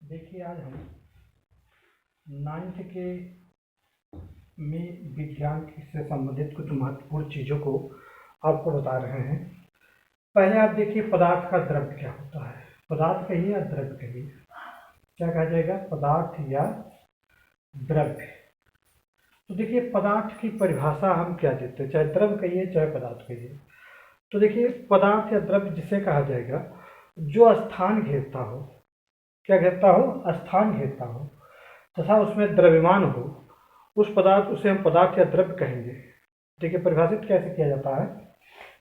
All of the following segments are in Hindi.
देखिए आज हम 9th के में विज्ञान से संबंधित कुछ महत्वपूर्ण चीज़ों को आपको बता रहे हैं। पहले आप देखिए पदार्थ का द्रव्य क्या होता है। पदार्थ कहिए या द्रव्य कहिए, क्या कहा जाएगा, पदार्थ या द्रव्य। तो देखिए पदार्थ की परिभाषा हम क्या देते हैं, चाहे द्रव्य कहिए चाहे पदार्थ कहिए। तो देखिए पदार्थ या द्रव्य जिसे कहा जाएगा जो स्थान घेरता हो, क्या घेरता हो, स्थान घेरता हो तथा उसमें द्रव्यमान हो, उस पदार्थ उसे हम पदार्थ या द्रव्य कहेंगे। देखिए परिभाषित कैसे किया जाता है,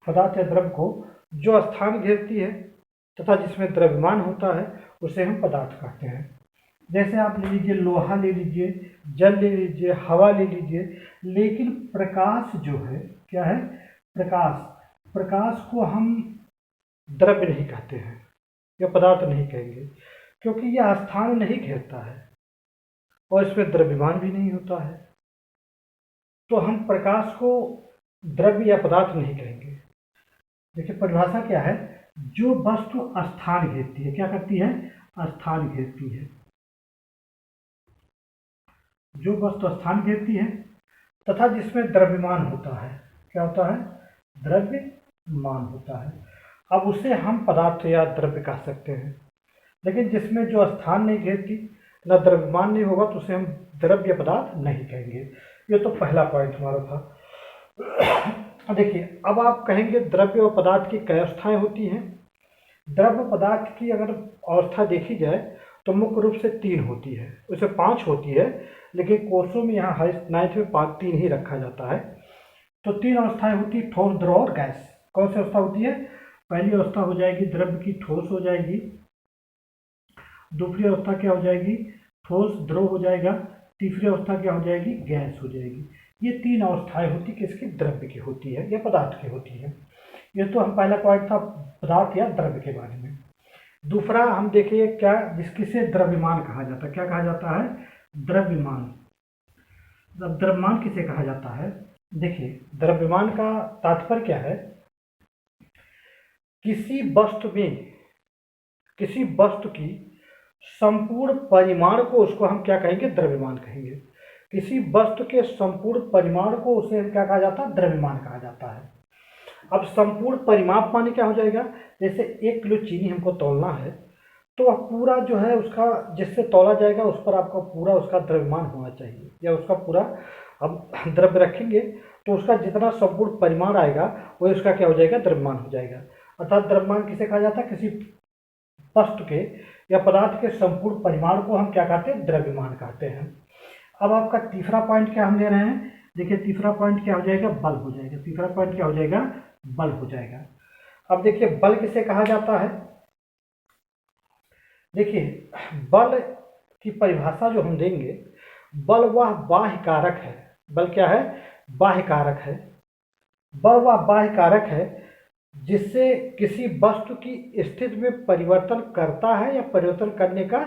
पदार्थ या द्रव्य को जो स्थान घेरती है तथा जिसमें द्रव्यमान होता है उसे हम पदार्थ कहते हैं। जैसे आप ले लीजिए लोहा ले लीजिए, जल ले लीजिए, हवा ले लीजिए, लेकिन प्रकाश जो है क्या है, प्रकाश को हम द्रव्य नहीं कहते हैं या पदार्थ नहीं कहेंगे, क्योंकि यह स्थान नहीं घेरता है और इसमें द्रव्यमान भी नहीं होता है। तो हम प्रकाश को द्रव्य या पदार्थ नहीं कहेंगे। देखिए परिभाषा क्या है, जो वस्तु स्थान घेरती है, क्या करती है, स्थान घेरती है। जो वस्तु स्थान घेरती है तथा जिसमें द्रव्यमान होता है, क्या होता है, द्रव्यमान होता है। अब उसे हम पदार्थ या द्रव्य कह सकते हैं। लेकिन जिसमें जो स्थान नहीं घेरती, न द्रव्यमान नहीं होगा, तो उसे हम द्रव्य पदार्थ नहीं कहेंगे। ये तो पहला पॉइंट हमारा था। देखिए अब आप कहेंगे द्रव्य और पदार्थ की कई अवस्थाएं होती हैं। द्रव्य पदार्थ की अगर अवस्था देखी जाए तो मुख्य रूप से 3 होती है, उसे 5 होती है, लेकिन कोर्सों में यहाँ 9th में 3 ही रखा जाता है। तो 3 अवस्थाएं होती है, ठोस, द्रव और गैस। कौन सी अवस्था होती है, पहली अवस्था हो जाएगी द्रव्य की, ठोस हो जाएगी। दूसरी अवस्था क्या हो जाएगी, ठोस द्रव हो जाएगा। तीसरी अवस्था क्या हो जाएगी, गैस हो जाएगी। ये 3 अवस्थाएं होती किसकी, द्रव्य की होती है या पदार्थ की होती है। ये तो हम पहला पॉइंट था पदार्थ या द्रव्य के बारे में। दूसरा हम देखिए क्या, जिसकिसे द्रव्यमान कहा जाता है, क्या कहा जाता है, द्रव्यमान। द्रव्यमान किसे कहा जाता है, देखिए द्रव्यमान का तात्पर्य क्या है, किसी वस्तु की संपूर्ण परिमाण को उसको हम क्या कहेंगे, द्रव्यमान कहेंगे। किसी वस्तु के संपूर्ण परिमाण को उसे क्या कहा जाता है, द्रव्यमान कहा जाता है। अब संपूर्ण परिमाप माने क्या हो जाएगा, जैसे 1 किलो चीनी हमको तौलना है, तो वह पूरा जो है उसका जिससे तौला जाएगा उस पर आपका पूरा उसका द्रव्यमान होना चाहिए, या उसका पूरा अब द्रव्य रखेंगे तो उसका जितना संपूर्ण परिमाण आएगा वही उसका क्या हो जाएगा, द्रव्यमान हो जाएगा। अर्थात द्रव्यमान किसे कहा जाता है, किसी वस्तु के या पदार्थ के संपूर्ण परिमाण को हम क्या कहते हैं, द्रव्यमान कहते हैं। अब आपका तीसरा पॉइंट क्या हम ले रहे हैं, देखिए तीसरा पॉइंट क्या हो जाएगा, बल हो जाएगा। तीसरा पॉइंट क्या हो जाएगा, बल हो जाएगा। अब देखिए बल किसे कहा जाता है, देखिए बल की परिभाषा जो हम देंगे, बल वह बाह्य कारक है। बल क्या है, बाह्य कारक है। बल वह बाह्य कारक है जिससे किसी वस्तु की स्थिति में परिवर्तन करता है या परिवर्तन करने का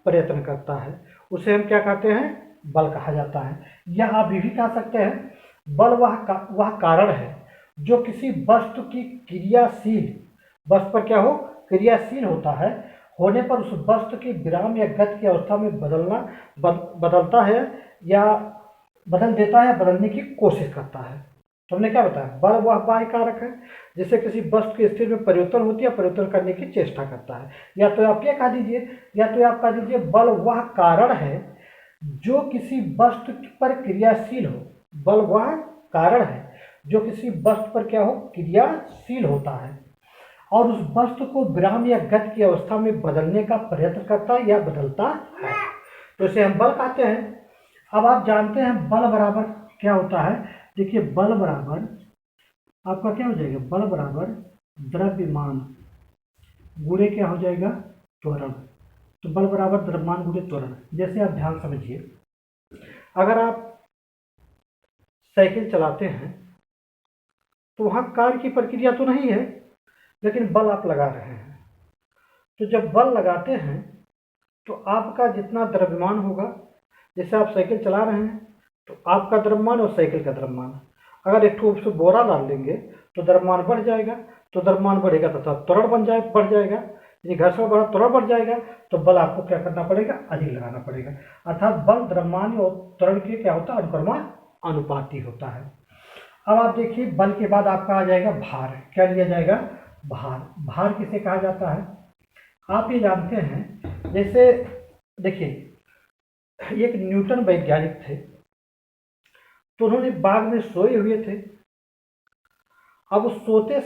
प्रयत्न करता है, उसे हम क्या कहते हैं, बल कहा जाता है। या आप ये भी कह सकते हैं, बल वह कारण है जो किसी वस्तु की क्रियाशील, वस्तु पर क्या हो, क्रियाशील होता है, होने पर उस वस्तु की विराम या गति की अवस्था में बदलता है या बदल देता है, बदलने की कोशिश करता है। तो हमने क्या बताया, बल वह बाह्य कारक है जिससे किसी वस्तु की स्थिति में परिवर्तन होती है, परिवर्तन करने की चेष्टा करता है। या तो आप क्या कह दीजिए, या तो आप कह दीजिए बल वह कारण है जो किसी वस्तु पर क्रियाशील हो। बल वह कारण है जो किसी वस्तु पर क्या हो, क्रियाशील होता है और उस वस्तु को विराम या गति की अवस्था में बदलने का प्रयत्न करता है या बदलता है, तो इसे हम बल कहते हैं। अब आप जानते हैं बल बराबर क्या होता है, देखिए बल बराबर आपका क्या हो जाएगा, बल बराबर द्रव्यमान गुणे क्या हो जाएगा, त्वरण। तो बल बराबर द्रव्यमान गुणे त्वरण। जैसे आप ध्यान समझिए, अगर आप साइकिल चलाते हैं तो वहाँ कार्य की प्रक्रिया तो नहीं है, लेकिन बल आप लगा रहे हैं। तो जब बल लगाते हैं तो आपका जितना द्रव्यमान होगा, जैसे आप साइकिल चला रहे हैं तो आपका द्रव्यमान और साइकिल का द्रव्यमान, अगर एक ठूप से बोरा डाल देंगे तो द्रव्यमान बढ़ जाएगा, तो द्रव्यमान बढ़ेगा तथा त्वरण बढ़ जाएगा। यदि घर्षण बढ़ा त्वरण बढ़ जाएगा, तो बल आपको क्या करना पड़ेगा, अधिक लगाना पड़ेगा। अर्थात बल द्रव्यमान और त्वरण के क्या होता है, अनुपाती होता है। अब आप देखिए बल के बाद आपका आ जाएगा भार। क्या लिया जाएगा, भार। भार किसे कहा जाता है, आप ये जानते हैं, जैसे देखिए एक न्यूटन वैज्ञानिक थे, तो उन्होंने बाग में सोए हुए थे। अब उस सोते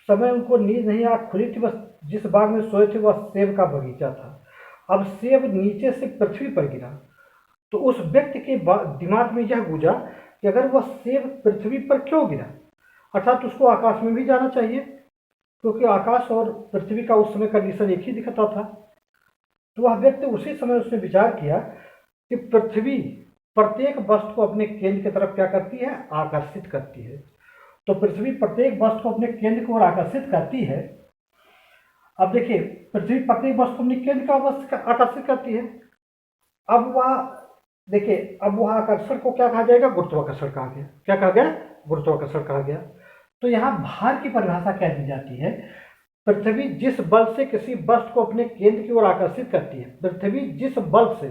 समय उनको नींद नहीं आँख खुली थी, बस जिस बाग में सोए थे वह सेब का बगीचा था। अब सेब नीचे से पृथ्वी पर गिरा, तो उस व्यक्ति के दिमाग में यह गूंजा कि अगर वह सेब पृथ्वी पर क्यों गिरा, अर्थात उसको आकाश में भी जाना चाहिए, क्योंकि आकाश और पृथ्वी का उस समय कंडीशन एक ही दिखता था। तो वह व्यक्ति उसी समय उसने विचार किया कि पृथ्वी प्रत्येक वस्तु को अपने केंद्र की तरफ क्या करती है, आकर्षित करती है। तो पृथ्वी प्रत्येक वस्तु को अपने केंद्र की ओर आकर्षित करती है। अब देखिए पृथ्वी प्रत्येक वस्तु को अपने केंद्र का आकर्षित करती है। अब वह देखिए, अब वह आकर्षण को क्या कहा जाएगा, गुरुत्वाकर्षण कहा गया। क्या कहा गया, गुरुत्वाकर्षण कहा गया। तो यहाँ भार की परिभाषा क्या दी जाती है, पृथ्वी जिस बल से किसी वस्तु को अपने केंद्र की ओर आकर्षित करती है, पृथ्वी जिस बल से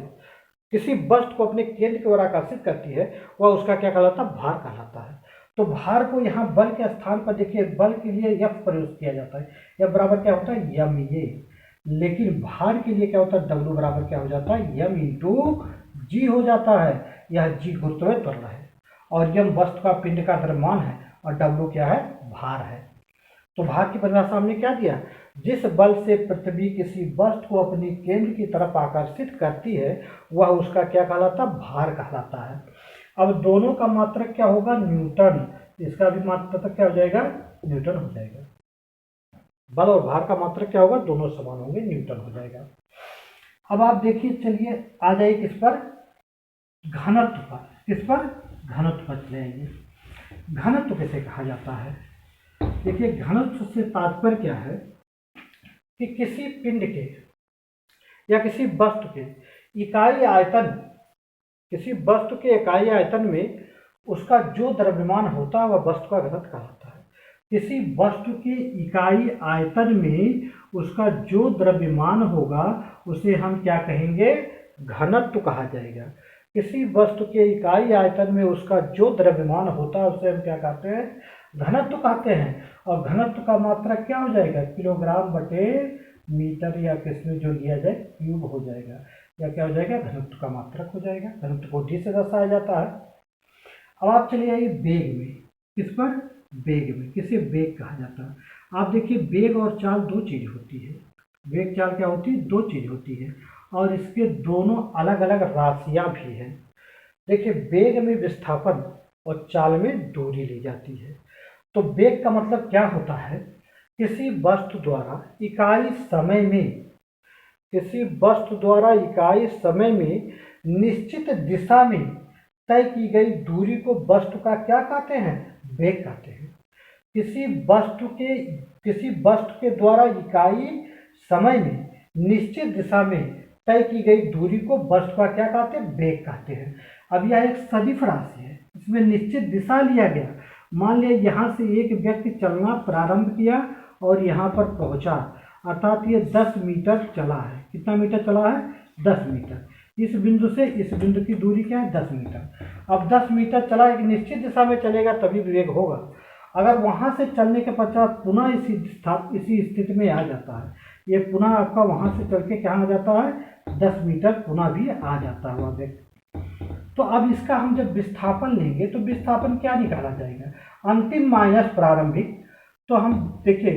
किसी वस्तु को अपने केंद्र की ओर आकर्षित करती है, वह उसका क्या कहलाता है, भार कहलाता है। तो भार को यहाँ बल के स्थान पर देखिए, बल के लिए F प्रयोग किया जाता है। F बराबर क्या होता है, MA। लेकिन भार के लिए क्या होता है, W बराबर क्या हो जाता है, M इंटू G हो जाता है। यह G गुरुत्वीय त्वरण है और M वस्तु का पिंड का द्रव्यमान है और W क्या है, भार है। तो भार की परिभाषा हमने क्या दिया, जिस बल से पृथ्वी किसी वस्तु को अपने केंद्र की तरफ आकर्षित करती है, वह उसका क्या कहलाता है, भार कहलाता है। अब दोनों का मात्रक क्या होगा, न्यूटन। इसका भी मात्रक क्या हो जाएगा, न्यूटन हो जाएगा। बल और भार का मात्रक क्या होगा, दोनों समान होंगे, न्यूटन हो जाएगा। अब आप देखिए, चलिए आ जाइए किस पर, घनत्व पर। किस पर, घनत्व पर चले आइए। घनत्व किसे कहा जाता है, देखिए घनत्व से तात्पर्य क्या है कि किसी पिंड के या किसी वस्तु के इकाई आयतन, किसी वस्तु के इकाई आयतन में उसका जो द्रव्यमान होता है वह वस्तु का घनत्व कहलाता है। किसी वस्तु के इकाई आयतन में उसका जो द्रव्यमान होगा उसे हम क्या कहेंगे, घनत्व कहा जाएगा। किसी वस्तु के इकाई आयतन में उसका जो द्रव्यमान होता है उसे हम क्या कहते हैं, घनत्व कहते हैं। और घनत्व का मात्रक क्या हो जाएगा, किलोग्राम बटे मीटर, या किसमें जो लिया जाए क्यूब हो जाएगा, या क्या हो जाएगा, घनत्व का मात्रक हो जाएगा। घनत्व को D से दर्शाया जाता है। अब आप चलिए आइए वेग में। किस पर, वेग में। किसे वेग कहा जाता है। आप देखिए वेग और चाल दो चीज़ होती है। वेग चाल क्या होती है, दो चीज़ होती है और इसके दोनों अलग अलग राशियाँ भी हैं। देखिए वेग में विस्थापन और चाल में दूरी ली जाती है। तो वेग का मतलब क्या होता है, किसी वस्तु द्वारा इकाई समय में, किसी वस्तु द्वारा इकाई समय में निश्चित दिशा में तय की गई दूरी को वस्तु का क्या कहते हैं, वेग कहते हैं। किसी वस्तु के द्वारा इकाई समय में निश्चित दिशा में तय की गई दूरी को वस्तु का क्या कहते हैं, वेग कहते हैं। अब यह एक सदिश राशि है, इसमें निश्चित दिशा लिया गया। मान लिया यहाँ से एक व्यक्ति चलना प्रारंभ किया और यहाँ पर पहुँचा, अर्थात ये 10 मीटर चला है। कितना मीटर चला है, 10 मीटर। इस बिंदु से इस बिंदु की दूरी क्या है, 10 मीटर। अब 10 मीटर चला, एक निश्चित दिशा में चलेगा तभी वेग होगा। अगर वहाँ से चलने के पश्चात पुनः इसी स्थिति में आ जाता है, ये पुनः आपका वहाँ से चल के क्या आ जाता है, 10 मीटर पुनः भी आ जाता है वह व्यक्ति। तो अब इसका हम जब विस्थापन लेंगे तो विस्थापन क्या निकाला जाएगा, अंतिम माइनस प्रारंभिक। तो हम देखिए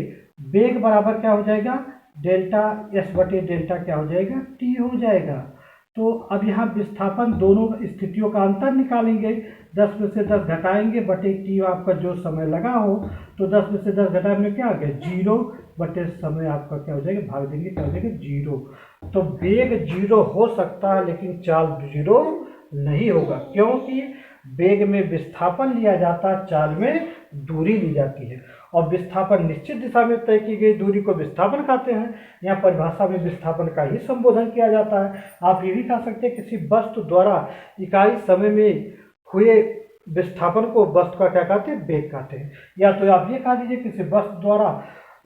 वेग बराबर क्या हो जाएगा, डेल्टा S बटे डेल्टा क्या हो जाएगा, T हो जाएगा। तो अब यहाँ विस्थापन दोनों स्थितियों का अंतर निकालेंगे, 10 में से 10 घटाएंगे बटे T आपका जो समय लगा हो, तो 10 में से 10 घटाने में क्या आ गया, 0 बटे समय आपका क्या हो जाएगा, भाग देंगे क्या हो जाएगा, 0। तो वेग 0 हो सकता है लेकिन चाल 0 नहीं होगा, क्योंकि वेग में विस्थापन लिया जाता है, चाल में दूरी ली जाती है। और विस्थापन निश्चित दिशा में तय की गई दूरी को विस्थापन कहते हैं। यहाँ परिभाषा में विस्थापन का ही संबोधन किया जाता है। आप ये भी कह सकते हैं किसी वस्तु द्वारा इकाई समय में हुए विस्थापन को वस्तु का क्या कहते हैं, वेग कहते हैं। या तो आप ये कह दीजिए किसी वस्तु द्वारा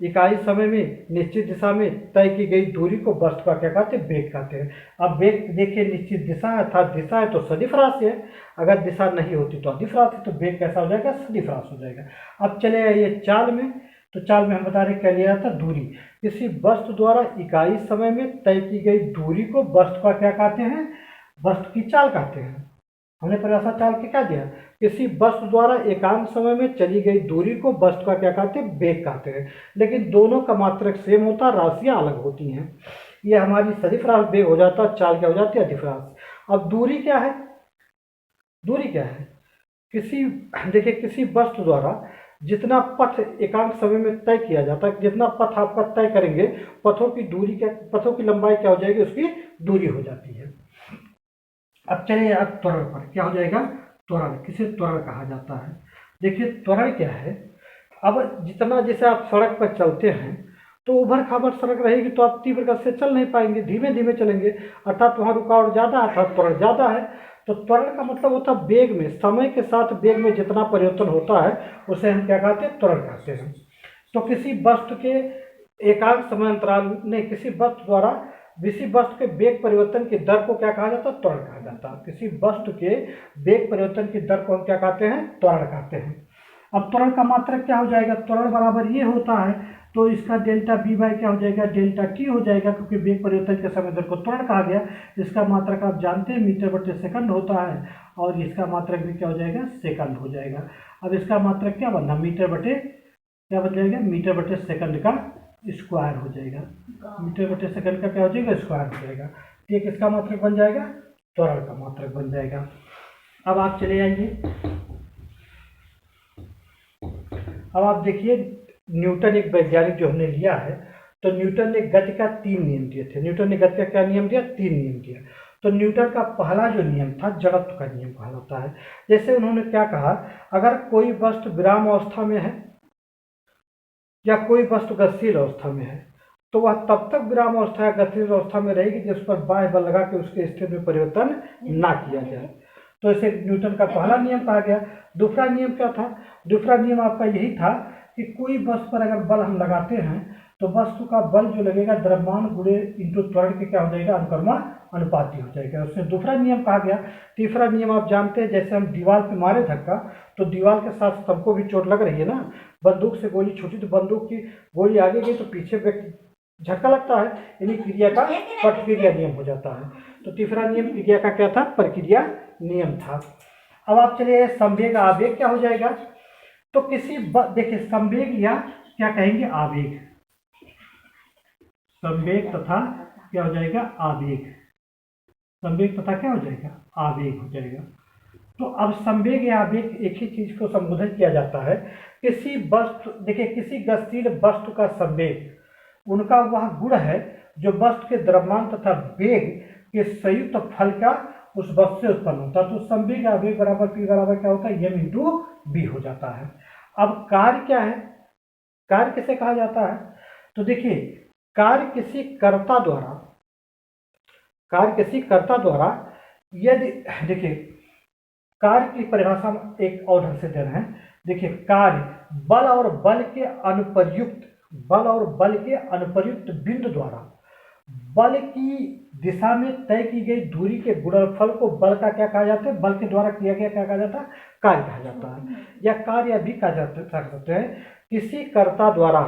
इकाई समय में निश्चित दिशा में तय की गई दूरी को वस्तु का क्या कहते हैं, वेग कहते हैं। अब वेग देखिए निश्चित दिशा है, अर्थात दिशा है तो सदिश राशि है, अगर दिशा नहीं होती तो अदिश राशि, तो वेग कैसा हो जाएगा, सदिश राशि हो जाएगा। अब चले ये चाल में, तो चाल में हम बता रहे क्या लिया जाता है, दूरी। किसी वस्तु द्वारा इकाई समय में तय की गई दूरी को वस्तु का क्या कहते हैं, वस्तु की चाल कहते हैं। हमने परिभाषा चाल के क्या दिया, किसी वस्तु द्वारा एकांक समय में चली गई दूरी को वस्तु का क्या कहते हैं, वेग कहते हैं। लेकिन दोनों का मात्रक सेम होता है, राशियां अलग होती हैं। ये हमारी सदिश राशि वेग हो जाता है, चाल क्या हो जाती है, अदिश राशि। अब दूरी क्या है, दूरी क्या है, किसी देखिए किसी वस्तु द्वारा जितना पथ एकांक समय में तय किया जाता है, जितना पथ आपका तय करेंगे, पथों की दूरी क्या, पथों की लंबाई क्या हो जाएगी, उसकी दूरी हो जाती है। अब चलिए अब त्वरण पर, क्या हो जाएगा, त्वरण, किसे त्वरण कहा जाता है। देखिए त्वरण क्या है, अब जितना जैसे आप सड़क पर चलते हैं तो उभर खाबर सड़क रहेगी तो आप तीव्र गति से चल नहीं पाएंगे, धीमे धीमे चलेंगे, अर्थात वहाँ रुकावट ज़्यादा है, अर्थात त्वरण ज़्यादा है। तो त्वरण का मतलब होता है वेग में, समय के साथ वेग में जितना परिवर्तन होता है उसे हम क्या कहते हैं, त्वरण कहते हैं। तो किसी वस्तु के एकांक समय अंतराल नहीं, किसी वस्तु द्वारा किसी वस्तु के वेग परिवर्तन की दर को क्या कहा जाता है, त्वरण कहा जाता है। किसी वस्तु के वेग परिवर्तन की दर को हम क्या कहते हैं, त्वरण कहते हैं। अब त्वरण का मात्रक क्या हो जाएगा, त्वरण बराबर ये होता है, तो इसका डेल्टा बी बाई क्या हो जाएगा, डेल्टा टी हो जाएगा, क्योंकि वेग परिवर्तन के समय दर को त्वरण कहा गया। इसका मात्रक आप जानते हैं मीटर बटे सेकंड होता है, और इसका मात्रक भी क्या हो जाएगा, सेकंड हो जाएगा। अब इसका मात्रक क्या बनना, मीटर बटे क्या बन जाएगा, मीटर बटे सेकंड का स्क्वायर हो जाएगा, मीटर बटे सेकंड का क्या हो जाएगा, स्क्वायर हो जाएगा। ठीक, इसका मात्रक बन जाएगा, त्वरण का मात्रक बन जाएगा। अब आप चले आइए, अब आप देखिए न्यूटन एक वैज्ञानिक जो हमने लिया है, तो न्यूटन ने गति का 3 नियम दिए थे। न्यूटन ने गति का क्या नियम दिया, 3 नियम दिया। तो न्यूटन का पहला जो नियम था जड़त्व का नियम कहलाता है। जैसे उन्होंने क्या कहा, अगर कोई वस्तु विराम अवस्था में है या कोई वस्तु गतिशील अवस्था में है तो वह तब तक विराम अवस्था या गतिशील अवस्था में रहेगी जिस पर बाह्य बल लगा के उसके स्थिति में परिवर्तन ना किया जाए। तो इसे न्यूटन का पहला नियम कहा गया। दूसरा नियम क्या था, दूसरा नियम आपका यही था कि कोई वस्तु पर अगर बल हम लगाते हैं तो वस्तु का बल जो लगेगा द्रव्यमान गुणे इंटू त्वरण के क्या हो जाएगा, अनुक्रमण अनुपाती हो जाएगा। उसमें दूसरा नियम कहा गया। तीसरा नियम आप जानते हैं, जैसे हम दीवार पे मारे धक्का तो दीवार के साथ सबको भी चोट लग रही है ना, बंदूक से गोली छूटी तो बंदूक की गोली आगे गई तो पीछे व्यक्ति झटका लगता है, यानी क्रिया का प्रतिक्रिया नियम हो जाता है। तो तीसरा नियम क्रिया का क्या था, प्रक्रिया नियम था। अब आप चलिए संवेग आवेग क्या हो जाएगा, तो किसी देखिए संवेग या क्या कहेंगे, आवेग, संवेग तथा क्या हो जाएगा, आवेग, संवेग तथा क्या हो जाएगा, आवेग हो जाएगा। तो अब संवेग या आवेग एक ही चीज को संबोधित किया जाता है। किसी वस्तु देखिए किसी गतिशील वस्तु का संवेग उनका वह गुण है जो वस्तु के द्रव्यमान तथा वेग के संयुक्त फल का उस वस्तु से उत्पन्न होता है। तो संवेग आवेग बराबर पी बराबर क्या होता है, एम इंटू बी हो जाता है। अब कार्य क्या है, कार्य किसे कहा जाता है, तो देखिए कार्य किसी कर्ता द्वारा, कार्य किसी कर्ता द्वारा यदि देखिए कार्य की परिभाषा एक और ढंग से दे रहे हैं। देखिए कार्य बल और बल के अनुप्रयुक्त, बल और बल के अनुप्रयुक्त बिंदु द्वारा बल की दिशा में तय की गई दूरी के गुणनफल को बल का क्या कहा जाता है, बल के द्वारा किया गया क्या कहा जाता है, कार्य कहा जाता है। या कार्य भी कहा जा सकते हैं किसी कर्ता द्वारा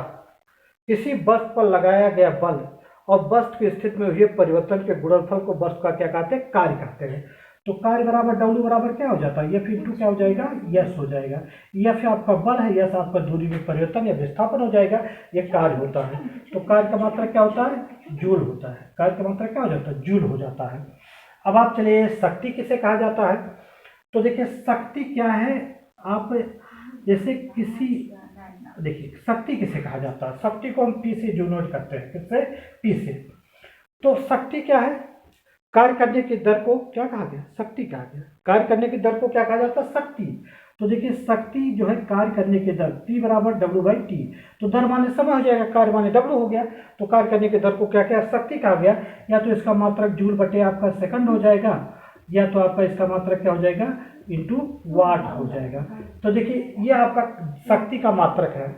किसी वस्तु पर लगाया गया बल और वस्तु की स्थिति में हुए परिवर्तन के गुणनफल को वस्तु का क्या कहते हैं, कार्य कहते हैं। तो कार्य बराबर डब्ल्यू बराबर क्या हो जाता है, एफ इंटू क्या हो जाएगा, यस हो जाएगा। एफ आपका बल है, यस आपका दूरी में परिवर्तन या विस्थापन हो जाएगा, ये कार्य होता है। तो कार्य का मात्रा क्या होता है, जूल होता है। कार्य का मात्रा क्या हो जाता है, जूल हो जाता है। अब आप चलिए शक्ति किसे कहा जाता है, तो देखिए शक्ति क्या है, आप जैसे किसी देखिए शक्ति किसे कहा जाता है, शक्ति को हम पी से डिनोट करते हैं, किससे, पी से। तो शक्ति क्या है, कार्य करने की दर को क्या कहा गया, शक्ति कहा गया। कार्य करने की दर को क्या कहा जाता है, शक्ति। तो देखिए शक्ति जो है कार्य करने की दर P बराबर डब्ल्यू बाई टी। तो दर माने समय हो जाएगा, कार्य माने डब्ल्यू हो गया, तो कार्य करने की दर को क्या क्या शक्ति कहा गया। या तो इसका मात्रक जूल बटे आपका सेकंड हो जाएगा, या तो आपका इसका मात्रक क्या हो जाएगा, इंटू वाट हो जाएगा। तो देखिए ये आपका शक्ति का मात्रक है।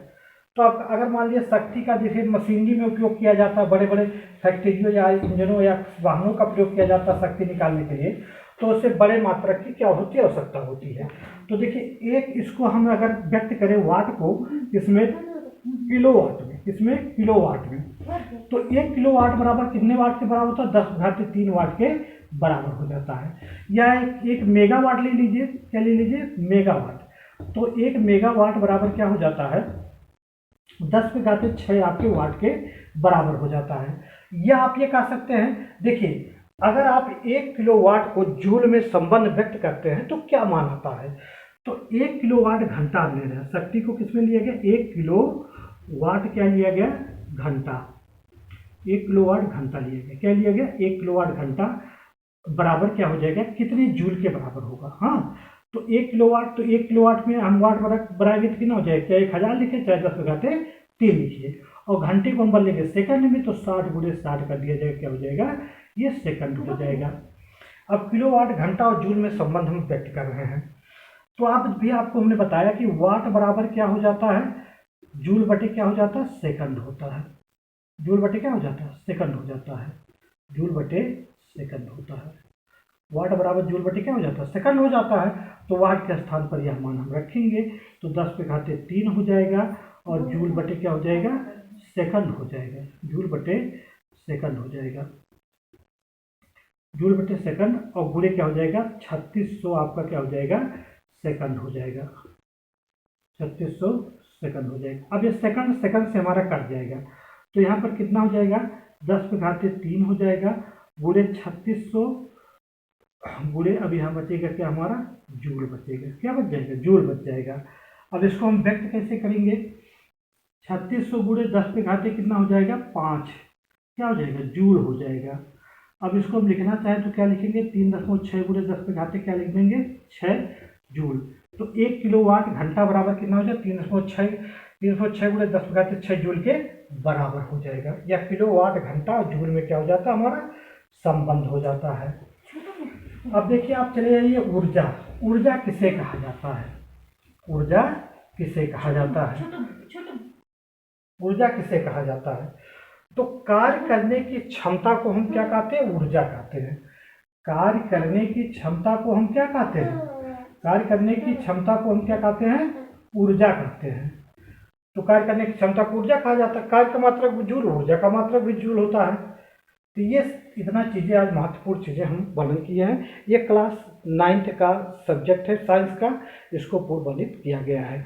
तो तो अब अगर मान लिया शक्ति का जैसे मशीनरी में उपयोग किया जाता है, बड़े बड़े फैक्ट्रियों या इंजनों या वाहनों का प्रयोग किया जाता है शक्ति निकालने के लिए, तो उससे बड़े मात्रा की क्या होती है, आवश्यकता होती है। तो देखिए एक इसको हम अगर व्यक्त करें वाट को, इसमें किलोवाट में, इसमें किलोवाट में, तो 1 किलोवाट बराबर कितने वाट के बराबर होता है, 10⁻³ वाट के बराबर हो जाता है। या एक मेगावाट ले लीजिए, क्या ले लीजिए, मेगावाट। तो 1 मेगावाट बराबर क्या हो जाता है, 10⁻6 आपके वाट के बराबर हो जाता है। या आप ये कह सकते हैं, देखिए अगर आप 1 किलोवाट को जूल में संबंध व्यक्त करते हैं तो क्या मान आता है, तो 1 किलोवाट घंटा ले रहे हैं, शक्ति को किसमें लिया गया, 1 किलोवाट क्या लिया गया, घंटा, 1 किलोवाट घंटा लिया गया, क्या लिया गया, 1 किलोवाट घंटा बराबर क्या हो जाएगा, कितने जूल के बराबर होगा। हाँ, तो 1 किलोवाट, तो 1 किलोवाट में हम वाट बढ़ाएंगे तो कितना हो जाएगा, चाहे 1000 लिखे चाहे 10⁻³ लिखिए, और घंटे को हम बदलेंगे सेकंड में, तो 60×60 कर दिया जाएगा, क्या हो जाएगा, ये सेकंड हो जाएगा। अब किलोवाट घंटा और जूल में संबंध हम व्यक्त कर रहे हैं, तो आप भी आपको हमने बताया कि वाट बराबर क्या हो जाता है, जूल बटे क्या हो जाता है, सेकंड होता है। जूल बटे क्या हो जाता है, सेकंड हो जाता है, जूल बटे सेकंड होता है। वाट बराबर जूल बटे क्या हो जाता है, सेकंड हो जाता है। तो वाट के स्थान पर यह मान हम रखेंगे, तो 10⁻³ हो जाएगा, और जूल बटे क्या हो जाएगा, सेकंड हो जाएगा, जूल बटे सेकंड हो जाएगा, जूल बटे सेकंड, और गुणे क्या हो जाएगा, 3600 आपका क्या हो जाएगा, सेकंड हो जाएगा, 3600 सेकंड हो जाएगा। अब ये सेकंड सेकंड से हमारा कट जाएगा, तो यहाँ पर कितना हो जाएगा, 10⁻³ हो जाएगा, गुणे 3600, गुणे अब यहाँ बचेगा क्या हमारा, जूल बचेगा, क्या बच जाएगा, जूल बच जाएगा। अब इसको हम व्यक्त कैसे करेंगे, 3600 गुणे 10⁻³ कितना हो जाएगा, 5, क्या हो जाएगा, जूल हो जाएगा। अब इसको हम लिखना चाहें तो क्या लिखेंगे, 3.6 गुणे 10⁻³ क्या लिख देंगे, 6 जूल। तो 1 किलोवाट घंटा बराबर कितना हो जाएगा, 306 गुणे 10⁻6 जूल के बराबर हो जाएगा। या किलोवाट घंटा और जूल में क्या हो जाता है, हमारा संबंध हो जाता है। अब देखिए आप चले जाइए ऊर्जा, ऊर्जा किसे कहा जाता है, ऊर्जा किसे कहा जाता है, ऊर्जा किसे कहा जाता है, तो कार्य करने की क्षमता को हम क्या कहते हैं, ऊर्जा कहते हैं। कार्य करने की क्षमता को हम क्या कहते हैं, कार्य करने की क्षमता को हम क्या कहते हैं, ऊर्जा कहते हैं। तो कार्य करने की क्षमता को ऊर्जा कहा जाता है। कार्य का मात्रक भी जूल, ऊर्जा का मात्रक भी जूल होता है। तो ये इतना चीज़ें आज महत्वपूर्ण चीज़ें हम वर्णन किए हैं। ये क्लास 9th का सब्जेक्ट है साइंस का, इसको पूर्व वर्णित किया गया है।